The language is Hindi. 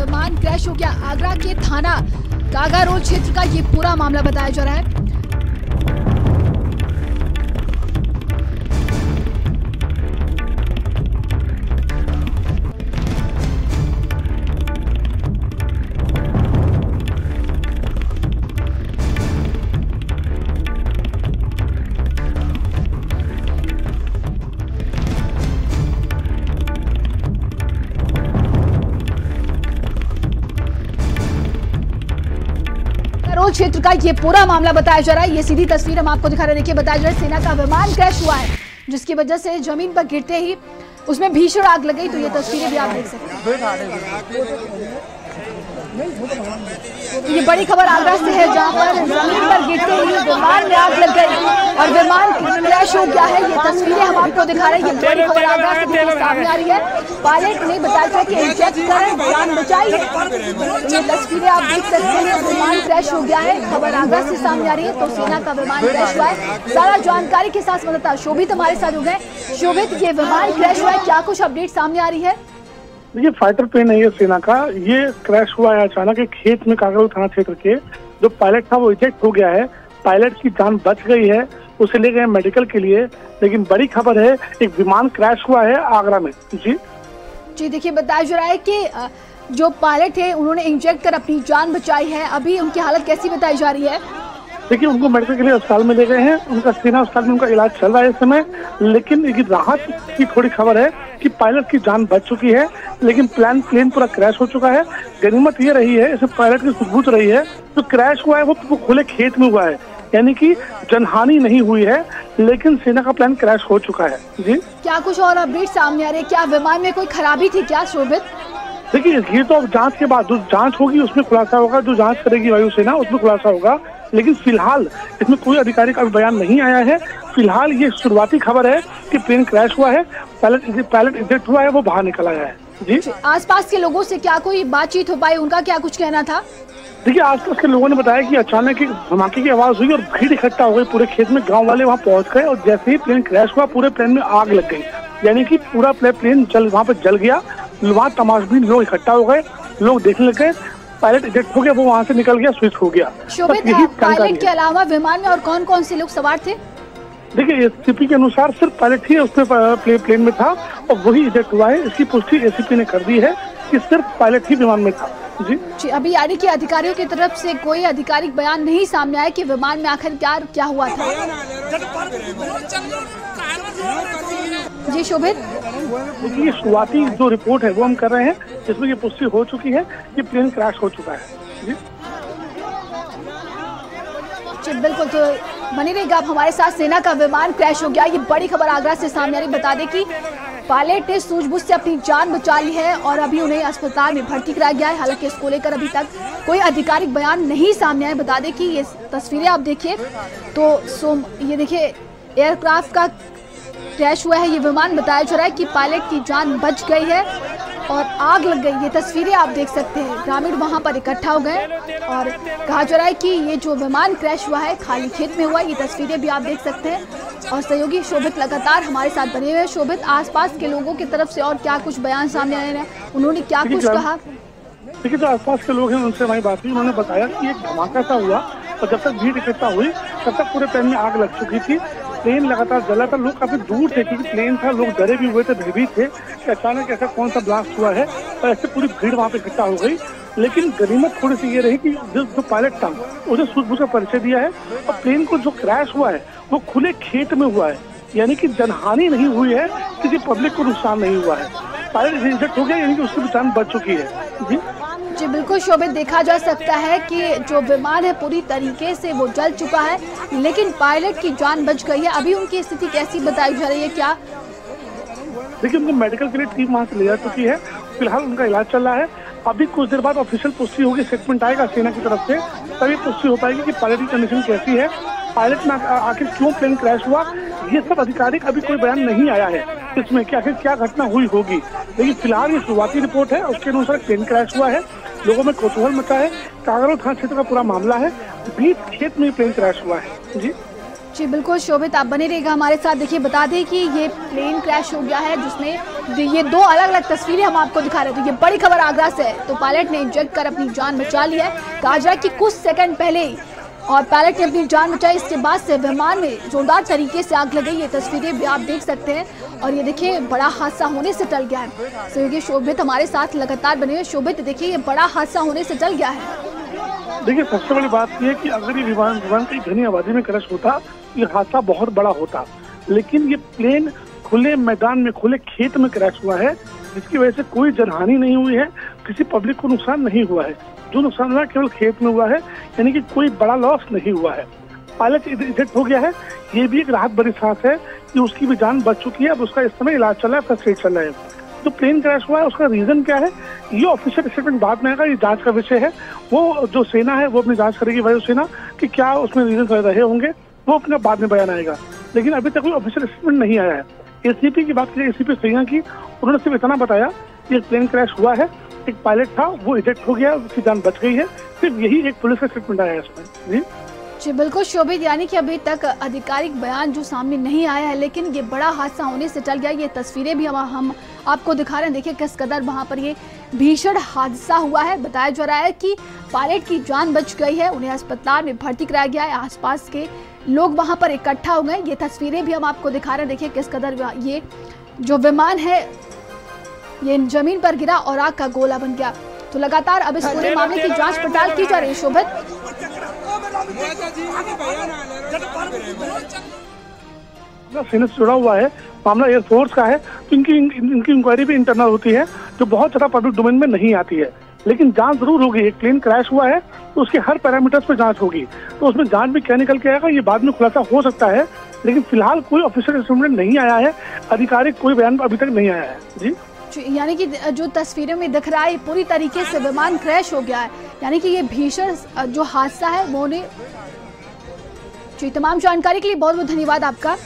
विमान क्रैश हो गया। आगरा के थाना कागा रोड क्षेत्र का ये पूरा मामला बताया जा रहा है। रोड क्षेत्र का ये पूरा मामला बताया जा रहा है। ये सीधी तस्वीर हम आपको दिखा रहे हैं। देखिए, बताया जा रहा है सेना का विमान क्रैश हुआ है, जिसकी वजह से जमीन पर गिरते ही उसमें भीषण आग लग गई। तो ये तस्वीरें भी आप देख सकते हैं। ये बड़ी खबर आगरा से है, जहां पर जमीन पर गिरते ही विमान में आग लग गई और विमान क्रैश हो गया है। ये तस्वीरें हम आपको दिखा रहे हैं। ये बड़ी खबर आगरा से सामने आ रही है। पायलट ने बताया कि इंजेक्ट कर जान बचाई है। तो ये तस्वीरें आप देख सकते हैं। विमान क्रैश हो गया है। खबर आगरा से सामने आ रही है। तो सेना का विमान क्रैश हुआ है। सारा जानकारी के साथ संवाददाता शोभित हमारे साथ हो गए। शोभित, ये विमान क्रैश हुआ है, क्या कुछ अपडेट सामने आ रही है? ये फाइटर प्लेन है, ये सेना का। ये क्रैश हुआ है अचानक एक खेत में कागल थाना क्षेत्र के। जो पायलट था वो इजेक्ट हो गया है। पायलट की जान बच गई है, उसे ले गए मेडिकल के लिए। लेकिन बड़ी खबर है, एक विमान क्रैश हुआ है आगरा में। जी देखिए, बताया जा रहा है कि जो पायलट थे उन्होंने इंजेक्ट कर अपनी जान बचाई है। अभी उनकी हालत कैसी बताई जा रही है? देखिए, उनको मेडिकल के लिए अस्पताल में ले गए हैं। उनका सेना अस्पताल में उनका इलाज चल रहा है इस समय। लेकिन एक राहत की थोड़ी खबर है कि पायलट की जान बच चुकी है, लेकिन प्लेन पूरा क्रैश हो चुका है। गनीमत ये रही है, इसमें पायलट की सुबूत रही है, जो क्रैश हुआ है वो खुले खेत में हुआ है, यानी कि जनहानि नहीं हुई है। लेकिन सेना का प्लान क्रैश हो चुका है। जी, क्या कुछ और अपडेट सामने आ रहे हैं? क्या विमान में कोई खराबी थी क्या, शोभित? देखिए, ये तो अब जांच के बाद जो जांच होगी उसमें खुलासा होगा। जो जांच करेगी वायुसेना उसमें खुलासा होगा। लेकिन फिलहाल इसमें कोई आधिकारिक अभी बयान नहीं आया है। फिलहाल ये शुरुआती खबर है कि प्लेन क्रैश हुआ है, पायलट इजेक्ट हुआ है, वो बाहर निकल आया है। जी, आसपास के लोगों से क्या कोई बातचीत हो पाई? उनका क्या कुछ कहना था? देखिए, आसपास के लोगों ने बताया कि अचानक एक धमाके की आवाज हुई और भीड़ इकट्ठा हो गई पूरे खेत में। गांव वाले वहां पहुंच गए और जैसे ही प्लेन क्रैश हुआ पूरे प्लेन में आग लग गई, यानी कि पूरा प्लेन वहां पर जल गया। वहाँ तमाशबीन लोग इकट्ठा हो गए, लोग देखने लग गए। पायलट इजेक्ट हो गया, वो वहाँ से निकल गया, स्विच हो गया। शोभित, पायलट के अलावा विमान में और कौन कौन से लोग सवार थे? देखिए, एसीपी के अनुसार सिर्फ पायलट ही उसमें प्लेन में था और वही इजेक्ट हुआ है। इसकी पुष्टि एसीपी ने कर दी है कि सिर्फ पायलट ही विमान में था। जी, अभी यानी कि अधिकारियों की तरफ से कोई आधिकारिक बयान नहीं सामने आया कि विमान में आखिर क्या हुआ था। जी शोभित, देखिए, शुरुआती जो रिपोर्ट है वो हम कर रहे हैं, जिसमें ये पुष्टि हो चुकी है कि प्लेन क्रैश हो चुका है। जी बिल्कुल, तो बनी रहेगा आप हमारे साथ। सेना का विमान क्रैश हो गया, ये बड़ी खबर आगरा से सामने आ रही। बता दें कि पायलट ने सूझबूझ से अपनी जान बचा ली है और अभी उन्हें अस्पताल में भर्ती कराया गया है। हालांकि इसको लेकर अभी तक कोई आधिकारिक बयान नहीं सामने आया। बता दें कि ये तस्वीरें आप देखिए तो ये देखिए, एयरक्राफ्ट का क्रैश हुआ है ये विमान। बताया जा रहा है कि पायलट की जान बच गई है और आग लग गई। ये तस्वीरें आप देख सकते हैं। ग्रामीण वहां पर इकट्ठा हो गए और कहा जा रहा है कि ये जो विमान क्रैश हुआ है खाली खेत में हुआ। ये तस्वीरें भी आप देख सकते हैं और सहयोगी शोभित लगातार हमारे साथ बने हुए हैं। शोभित, आसपास के लोगों की तरफ से और क्या कुछ बयान सामने आए हैं? उन्होंने क्या कुछ कहा? देखिए, जो आसपास के लोग हैं उनसे हमारी बात हुई। उन्होंने बताया कि एक धमाका सा हुआ और जब तक भीड़ इकट्ठा हुई तब तक पूरे प्लेन में आग लग चुकी थी। प्लेन लगातार जला था, लोग काफी दूर थे क्योंकि प्लेन था। लोग डरे भी हुए थे, भयभीत थे कि अचानक ऐसा कौन सा ब्लास्ट हुआ है, और ऐसे पूरी भीड़ वहाँ पे इकट्ठा हो गई। लेकिन गनीमत थोड़ी सी ये रही कि जो पायलट था उसे सूझबूझ का परिचय दिया है और प्लेन को जो क्रैश हुआ है वो खुले खेत में हुआ है, यानी कि जनहानि नहीं हुई है, किसी पब्लिक को नुकसान नहीं हुआ है। पायलट इंजेक्ट हो गया, यानी कि उसकी जान बच चुकी है। जी बिल्कुल शोभित, देखा जा सकता है कि जो विमान है पूरी तरीके से वो जल चुका है, लेकिन पायलट की जान बच गई है। अभी उनकी स्थिति कैसी बताई जा रही है? क्या देखिए, उनको मेडिकल के लिए टीम वहाँ से ले जा चुकी है। फिलहाल उनका इलाज चल रहा है। अभी कुछ देर बाद ऑफिशियल पुष्टि होगी, स्टेटमेंट आएगा सेना की तरफ से, तभी पुष्टि हो पाएगी कि पायलट की कंडीशन कैसी है, पायलट में आखिर क्यों प्लेन क्रैश हुआ। ये सब आधिकारिक अभी कोई बयान नहीं आया है इसमें कि आखिर क्या घटना हुई होगी। लेकिन फिलहाल ये शुरुआती रिपोर्ट है, उसके अनुसार प्लेन क्रैश हुआ है। लोगों में कौतूहल मचा है। कागरो थाना क्षेत्र का पूरा मामला है, बीच खेत में प्लेन क्रैश हुआ है। जी जी बिल्कुल शोभित, आप बने रहिएगा हमारे साथ। देखिए बता दें कि ये प्लेन क्रैश हो गया है जिसमें ये दो अलग अलग तस्वीरें हम आपको दिखा रहे थे। ये बड़ी खबर आगरा से है। तो पायलट ने इंजेक्ट कर अपनी जान बचा ली है। कहा जाए कि कुछ सेकंड पहले ही और पायलट ने अपनी जान बचाई। इसके बाद से विमान में जोरदार तरीके से आग लग गई। ये तस्वीरें भी आप देख सकते हैं। और ये देखिए बड़ा हादसा होने से टल गया है। सहयोगी शोभित हमारे साथ लगातार बने हुए। शोभित देखिए ये बड़ा हादसा होने से टल गया है। देखिए सबसे बड़ी बात यह है कि अगर ये विमान की घनी आबादी में क्रैश होता, ये हादसा बहुत बड़ा होता। लेकिन ये प्लेन खुले मैदान में, खुले खेत में क्रैश हुआ है, जिसकी वजह से कोई जनहानि नहीं हुई है, किसी पब्लिक को नुकसान नहीं हुआ है। जो नुकसान हुआ केवल खेत में हुआ है, यानी कि कोई बड़ा लॉस नहीं हुआ है। पायलट इजेक्ट हो गया है। ये भी एक राहत भरी सांस है कि उसकी भी जान बच चुकी है। अब उसका इस समय इलाज चल रहा है, फर्स्ट एड चल रहा है। जो प्लेन क्रैश हुआ है उसका रीजन क्या है, ये ऑफिशियल स्टेटमेंट बाद में आएगा। ये जांच का विषय है। वो जो सेना है वो अपनी जांच करेगी, वायुसेना, कि क्या उसमें रीजन रहे होंगे, वो अपने बाद में बयान आएगा। लेकिन अभी तक कोई ऑफिशियल स्टेटमेंट नहीं आया है। एसीपी की बात करें, एसीपी सिंह की, उन्होंने सिर्फ इतना बताया कि एक प्लेन क्रैश हुआ है, एक पायलट था, वो इजेक्ट हो गया, उसकी जान बच गई है। सिर्फ यही एक पुलिस का स्टेटमेंट आया है इसमें। जी बिल्कुल शोभित, यानी कि अभी तक आधिकारिक बयान जो सामने नहीं आया है, लेकिन ये बड़ा हादसा होने से टल गया। ये तस्वीरें भी हम आपको दिखा रहे हैं। देखिए किस कदर वहां पर ये भीषण हादसा हुआ है। बताया जा रहा है कि पायलट की जान बच गई है, उन्हें अस्पताल में भर्ती कराया गया है। आसपास के लोग वहां पर इकट्ठा हो गए। ये तस्वीरें भी हम आपको दिखा रहे हैं। देखिए किस कदर ये जो विमान है ये जमीन पर गिरा और आग का गोला बन गया। तो लगातार अब इस पूरे मामले की जांच पड़ताल की जा रही है। शोभित, सेना से जुड़ा हुआ है, मामला एयरफोर्स का है, तो इनकी इंक्वायरी भी इंटरनल होती है, जो बहुत ज्यादा पब्लिक डोमेन में नहीं आती है। लेकिन जांच जरूर होगी। एक प्लेन क्रैश हुआ है तो उसके हर पैरामीटर्स पे जांच होगी। तो उसमें जांच भी क्या निकल के आएगा ये बाद में खुलासा हो सकता है। लेकिन फिलहाल कोई ऑफिशियल स्टेटमेंट नहीं आया है, आधिकारिक कोई बयान अभी तक नहीं आया है। जी यानी कि जो तस्वीरों में दिख रहा है पूरी तरीके से विमान क्रैश हो गया है। यानी कि ये भीषण जो हादसा है वो ने। तमाम जानकारी के लिए बहुत बहुत धन्यवाद आपका।